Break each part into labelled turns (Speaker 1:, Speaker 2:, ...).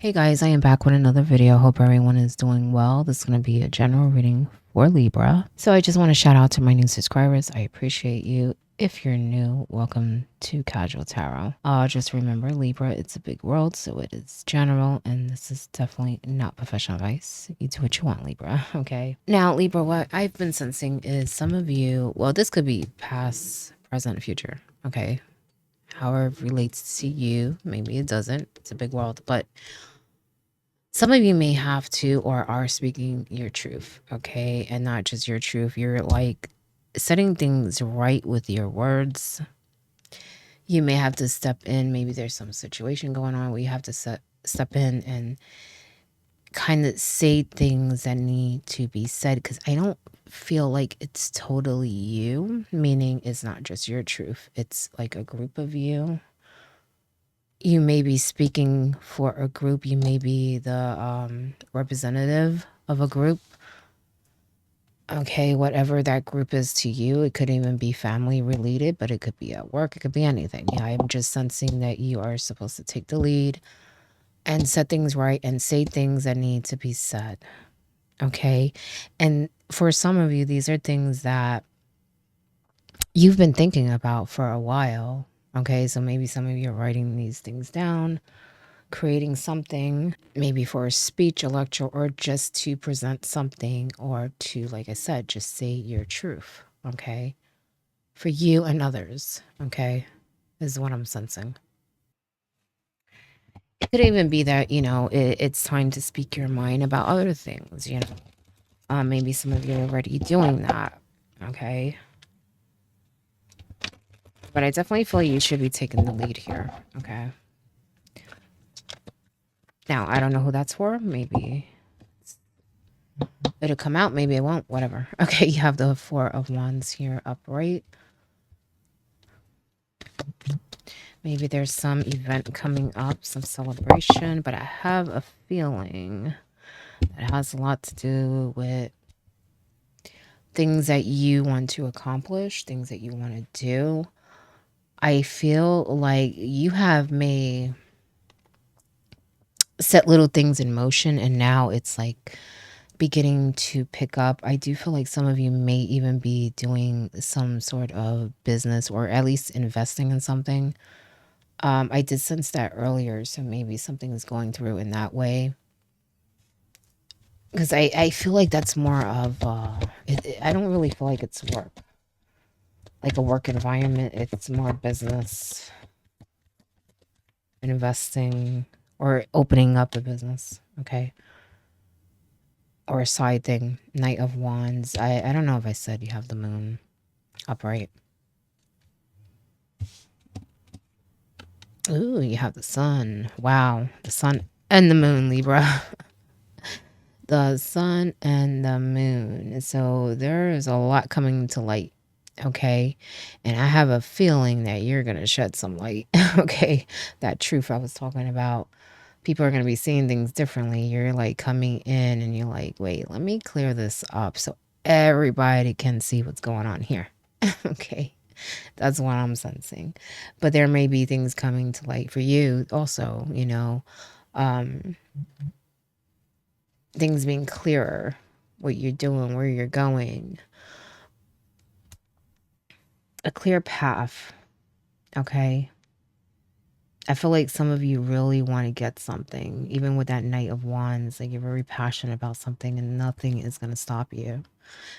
Speaker 1: Hey guys, I am back with another video. Hope everyone is doing well. This is going to be a general reading for Libra. So I just want to shout out to my new subscribers. I appreciate you. If you're new, welcome to Casual Tarot. Just remember, Libra, it's a big world, so it is general, and this is definitely not professional advice. You do what you want, Libra, okay? Now, Libra, what I've been sensing is some of you, well, this could be past, present, future, okay? However it relates to you, maybe it doesn't. It's a big world, but some of you may have to or are speaking your truth, okay? And not just your truth. You're like setting things right with your words. You may have to step in. Maybe there's some situation going on where you have to step in and kind of say things that need to be said, because I don't feel like it's totally you, meaning it's not just your truth. It's like a group of you. You may be speaking for a group. You may be the representative of a group. Okay, whatever that group is to you. It could even be family related, but it could be at work. It could be anything. Yeah, I'm just sensing that you are supposed to take the lead and set things right and say things that need to be said. Okay, and for some of you, these are things that you've been thinking about for a while. Okay, so maybe some of you are writing these things down, creating something, maybe for a speech, a lecture, or just to present something, or to, like I said, just say your truth, okay? For you and others, okay? Is what I'm sensing. It could even be that, it's time to speak your mind about other things, maybe some of you are already doing that, okay? But I definitely feel you should be taking the lead here, okay? Now, I don't know who that's for. Maybe it'll come out, maybe it won't, whatever. Okay, you have the Four of Wands here upright. Maybe there's some event coming up, some celebration, but I have a feeling that has a lot to do with things that you want to accomplish, things that you want to do. I feel like you have may set little things in motion, and now it's like beginning to pick up. I do feel like some of you may even be doing some sort of business, or at least investing in something. I did sense that earlier, so maybe something is going through in that way. Because I feel like that's more of, I don't really feel like it's work. Like a work environment, it's more business, investing, or opening up a business, okay? Or a side thing. Knight of Wands. I don't know if I said you have the moon upright. Ooh, you have the sun. Wow. The sun and the moon, Libra. The sun and the moon. So there is a lot coming to light. Okay. And I have a feeling that you're going to shed some light. Okay. That truth I was talking about. People are going to be seeing things differently. You're like coming in and you're like, wait, let me clear this up so everybody can see what's going on here. Okay. That's what I'm sensing. But there may be things coming to light for you also, things being clearer, what you're doing, where you're going, a clear path. Okay. I feel like some of you really want to get something, even with that Knight of Wands. Like, you're very passionate about something and nothing is going to stop you.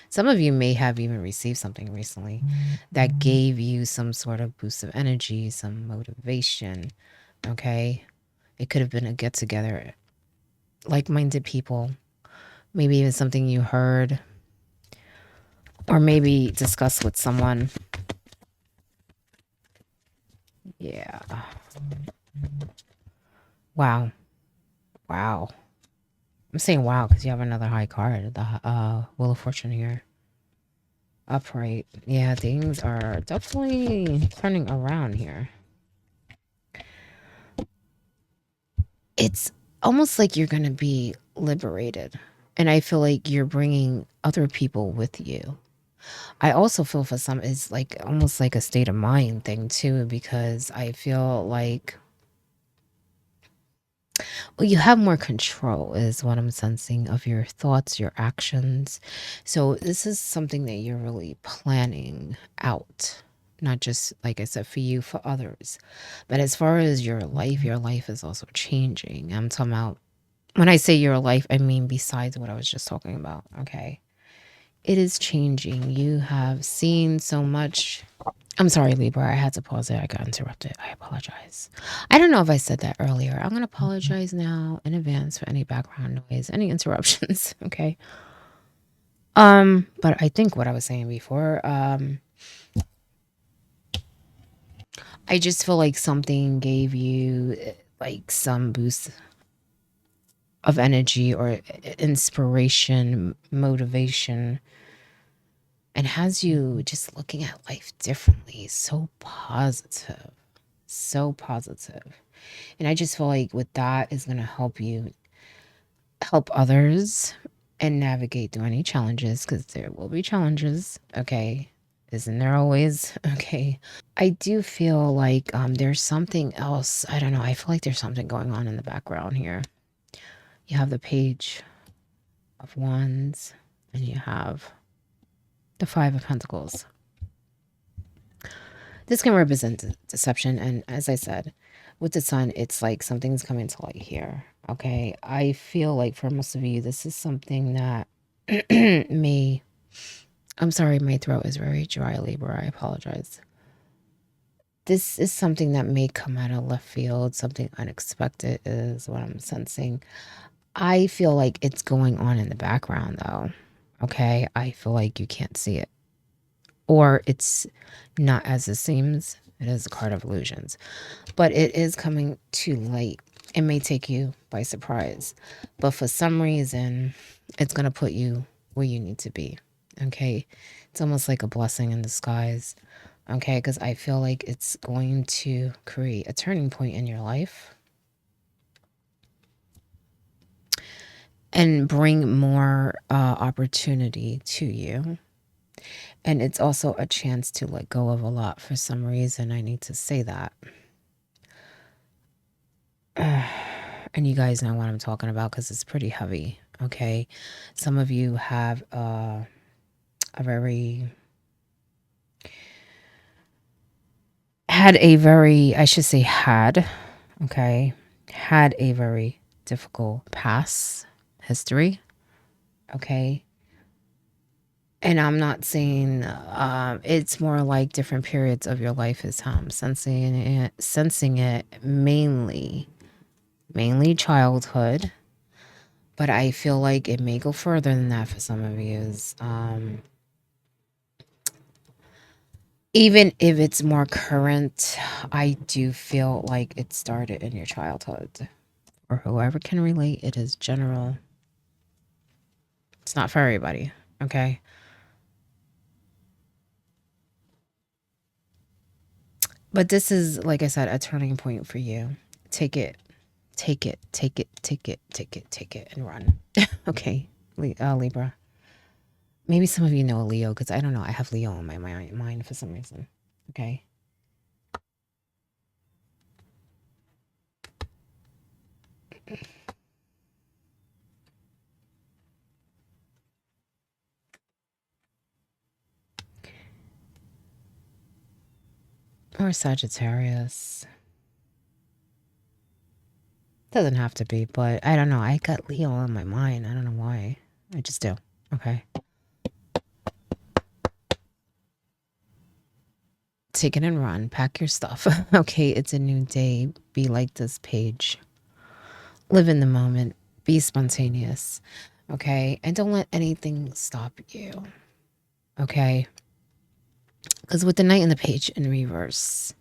Speaker 1: Some of you may have even received something recently that gave you some sort of boost of energy, some motivation. Okay. It could have been a get together, like-minded people, maybe even something you heard, or maybe discuss with someone. Yeah. Wow. Wow. I'm saying wow because you have another high card, the Wheel of Fortune here. Upright. Yeah, things are definitely turning around here. It's almost like you're going to be liberated. And I feel like you're bringing other people with you. I also feel for some, it's like almost like a state of mind thing too, because I feel like Well, you have more control, is what I'm sensing, of your thoughts, your actions. So, this is something that you're really planning out, not just, like I said, for you, for others. But as far as your life is also changing. I'm talking about, when I say your life, I mean besides what I was just talking about, okay? It is changing. You have seen so much. I'm sorry, Libra. I had to pause it. I got interrupted. I apologize. I don't know if I said that earlier. I'm going to apologize now in advance for any background noise, any interruptions. Okay. But I think what I was saying before, I just feel like something gave you like some boost of energy or inspiration, motivation, and has you just looking at life differently. So positive. So positive. And I just feel like with that is going to help you help others and navigate through any challenges, because there will be challenges. Okay. Isn't there always? Okay. I do feel like there's something else. I don't know. I feel like there's something going on in the background here. You have the Page of Wands and you have the Five of Pentacles. This can represent deception. And as I said, with the Sun, it's like something's coming to light here. Okay. I feel like for most of you, this is something that may, I'm sorry, my throat is very dry, Libra. I apologize. This is something that may come out of left field. Something unexpected is what I'm sensing. I feel like it's going on in the background though. Okay. I feel like you can't see it. Or it's not as it seems. It is a card of illusions. But it is coming too late. It may take you by surprise. But for some reason, it's going to put you where you need to be. Okay? It's almost like a blessing in disguise. Okay? Because I feel like it's going to create a turning point in your life. And bring more opportunity to you. And it's also a chance to let go of a lot. For some reason, I need to say that. And you guys know what I'm talking about because it's pretty heavy. Okay. Some of you have a very, I should say had, okay, had a very difficult past history. Okay. And I'm not saying it's more like different periods of your life is how I'm sensing it mainly childhood, but I feel like it may go further than that for some of you. Even if it's more current, I do feel like it started in your childhood. For whoever can relate, it is general. It's not for everybody, okay? But this is, like I said, a turning point for you. Take it, and run. Okay, Libra. Maybe some of you know Leo, because I don't know. I have Leo on my mind for some reason. Okay. Or Sagittarius. Doesn't have to be, but I don't know. I got Leo on my mind. I don't know why. I just do. Okay. Take it and run. Pack your stuff. Okay, it's a new day. Be like this Page. Live in the moment. Be spontaneous. Okay? And don't let anything stop you. Okay? Because with the Knight and the Page in reverse,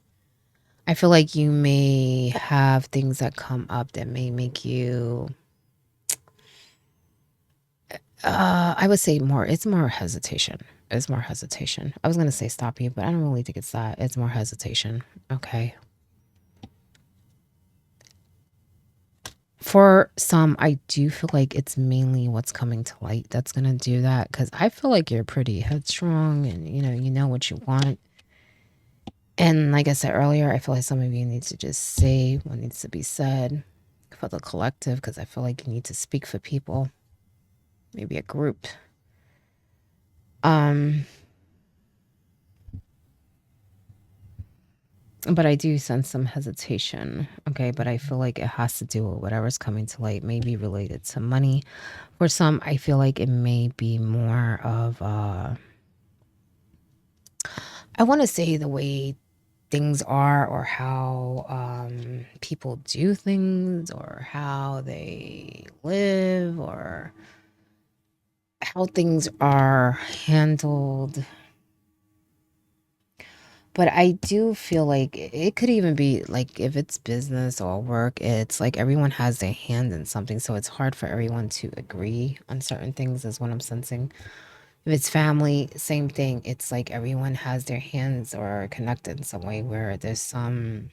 Speaker 1: I feel like you may have things that come up that may make you, I would say it's more hesitation. It's more hesitation. I was going to say stop you, but I don't really think it's that. It's more hesitation. Okay. For some, I do feel like it's mainly what's coming to light that's going to do that. Because I feel like you're pretty headstrong and, you know what you want. And like I said earlier, I feel like some of you need to just say what needs to be said. for the collective, because I feel like you need to speak for people, maybe a group. But I do sense some hesitation, okay? But I feel like it has to do with whatever's coming to light, maybe related to money. For some, I feel like it may be more of, I want to say the way things are, or how people do things, or how they live, or how things are handled. But I do feel like it could even be like if it's business or work, it's like everyone has their hand in something. So it's hard for everyone to agree on certain things, is what I'm sensing. If it's family, same thing. It's like everyone has their hands or connected in some way, where there's some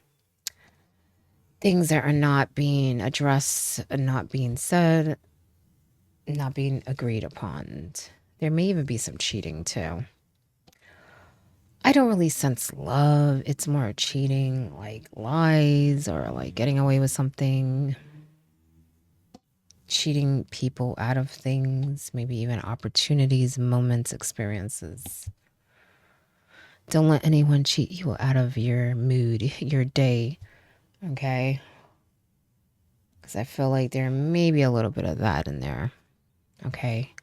Speaker 1: things that are not being addressed, not being said, not being agreed upon. There may even be some cheating too. I don't really sense love. It's more cheating, like lies, or like getting away with something, cheating people out of things, maybe even opportunities, moments, experiences. Don't let anyone cheat you out of your mood, your day, okay? Because I feel like there may be a little bit of that in there, okay?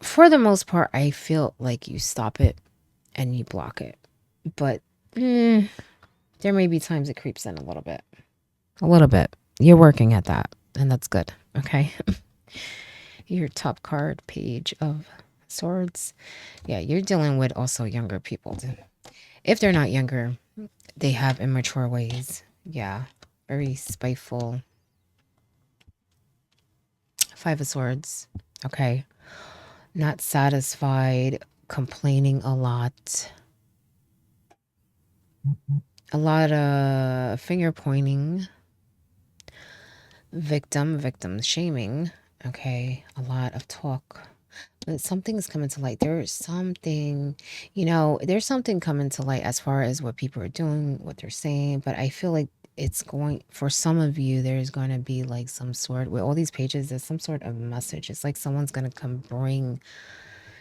Speaker 1: For the most part, I feel like you stop it and you block it. But there may be times it creeps in a little bit. A little bit. You're working at that, and that's good, okay? Your top card, Page of Swords. Yeah, you're dealing with also younger people. If they're not younger, they have immature ways. Yeah, very spiteful. Five of Swords, okay? Not satisfied, complaining a lot. A lot of finger pointing. Victim shaming. Okay, a lot of talk. But something's coming to light. There's something, there's something coming to light as far as what people are doing, what they're saying. But I feel like it's going, for some of you, there's going to be like some sort, with all these pages, there's some sort of message. It's like someone's going to come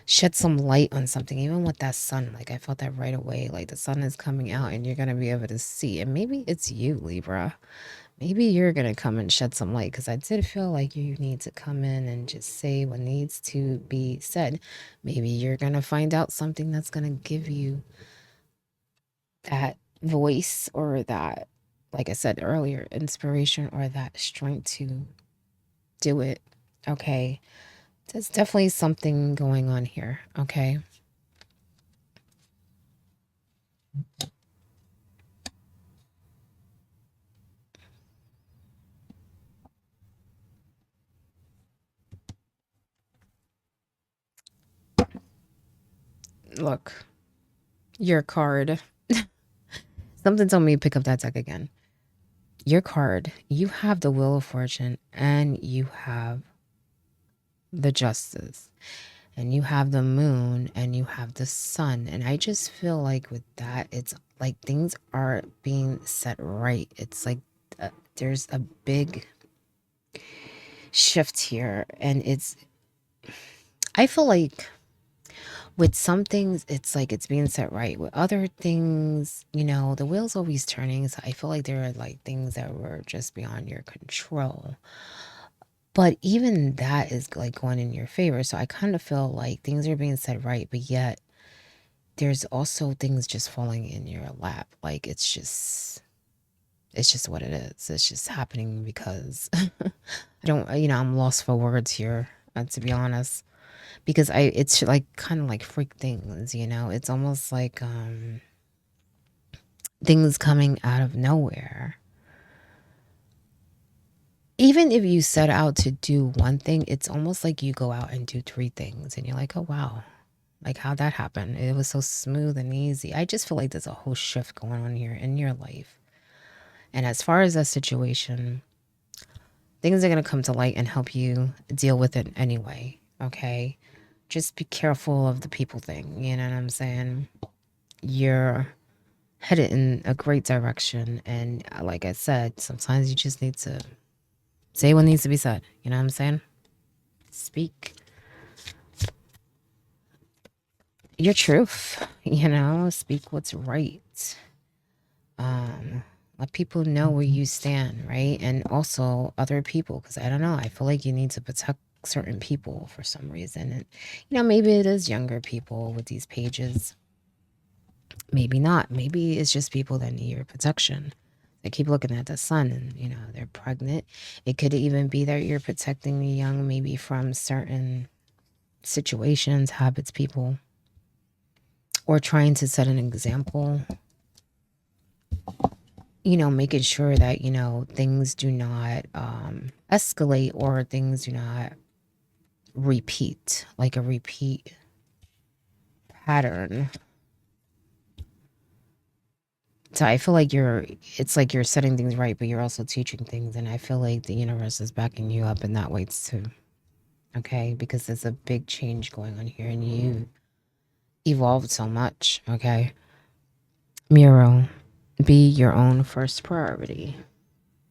Speaker 1: shed some light on something, even with that sun. Like I felt that right away. Like the sun is coming out and you're going to be able to see. And maybe it's you, Libra. Maybe you're going to come and shed some light, because I did feel like you need to come in and just say what needs to be said. Maybe you're going to find out something that's going to give you that voice, or that, like I said earlier, inspiration, or that strength to do it. Okay. There's definitely something going on here. Okay. Look, your card. Something told me to pick up that deck again. Your card, you have the Wheel of Fortune, and you have the Justice, and you have the Moon, and you have the Sun. And I just feel like with that, it's like things are being set right. It's like there's a big shift here, and I feel like with some things, it's like it's being set right. With other things, the wheel's always turning. So I feel like there are like things that were just beyond your control. But even that is like going in your favor. So I kind of feel like things are being set right, but yet there's also things just falling in your lap. Like it's just what it is. It's just happening because I don't, I'm lost for words here, to be honest. Because it's like kind of like freak things, it's almost like things coming out of nowhere. Even if you set out to do one thing, it's almost like you go out and do three things and you're like, oh wow, like how'd that happen? It was so smooth and easy. I just feel like there's a whole shift going on here in your life. And as far as that situation, things are going to come to light and help you deal with it anyway. Okay. Just be careful of the people thing. You know what I'm saying? You're headed in a great direction. And like I said, sometimes you just need to say what needs to be said. You know what I'm saying? Speak your truth, you know, speak what's right. Let people know where you stand, right? And also other people, because I don't know, I feel like you need to protect certain people for some reason. And, you know, maybe it is younger people with these pages. Maybe not. Maybe it's just people that need your protection. They keep looking at the sun and, you know, they're pregnant. It could even be that you're protecting the young, maybe from certain situations, habits, people, or trying to set an example, you know, making sure that, you know, things do not escalate or things do not repeat, like a repeat pattern. So I feel like it's like you're setting things right, but you're also teaching things. And I feel like the universe is backing you up in that way too. Okay. Because there's a big change going on here and you evolved so much. Okay. Miro, be your own first priority.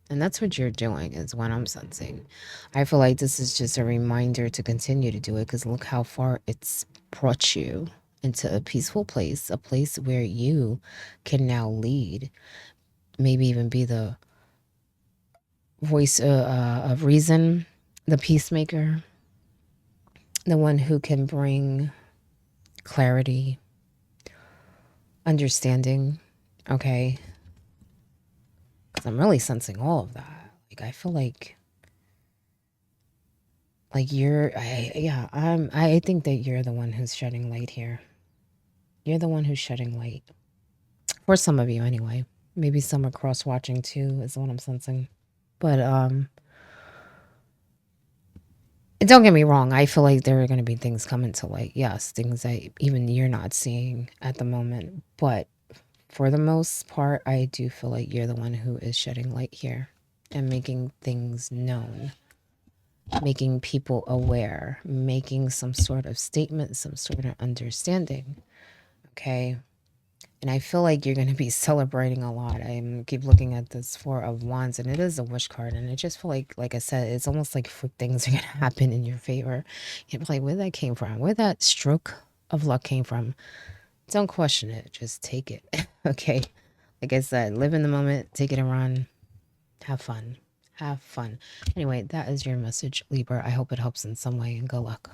Speaker 1: And that's what you're doing, is what I'm sensing. I feel like this is just a reminder to continue to do it, because look how far it's brought you into a peaceful place, a place where you can now lead, maybe even be the voice of reason, the peacemaker, the one who can bring clarity, understanding. Okay. Because I'm really sensing all of that. Like, I feel like I think that you're the one who's shedding light here. You're the one who's shedding light. For some of you anyway. Maybe some are cross watching too, is what I'm sensing. But don't get me wrong, I feel like there are gonna be things coming to light. Yes, things that even you're not seeing at the moment. But for the most part, I do feel like you're the one who is shedding light here and making things known, making people aware, making some sort of statement, some sort of understanding. Okay. And I feel like you're going to be celebrating a lot. I keep looking at this Four of Wands, and it is a wish card. And I just feel like I said, it's almost like things are going to happen in your favor. You're like, where that came from, where that stroke of luck came from. Don't question it. Just take it. Okay. Like I said, live in the moment, take it and run. Have fun. Have fun. Anyway, that is your message, Libra. I hope it helps in some way, and good luck.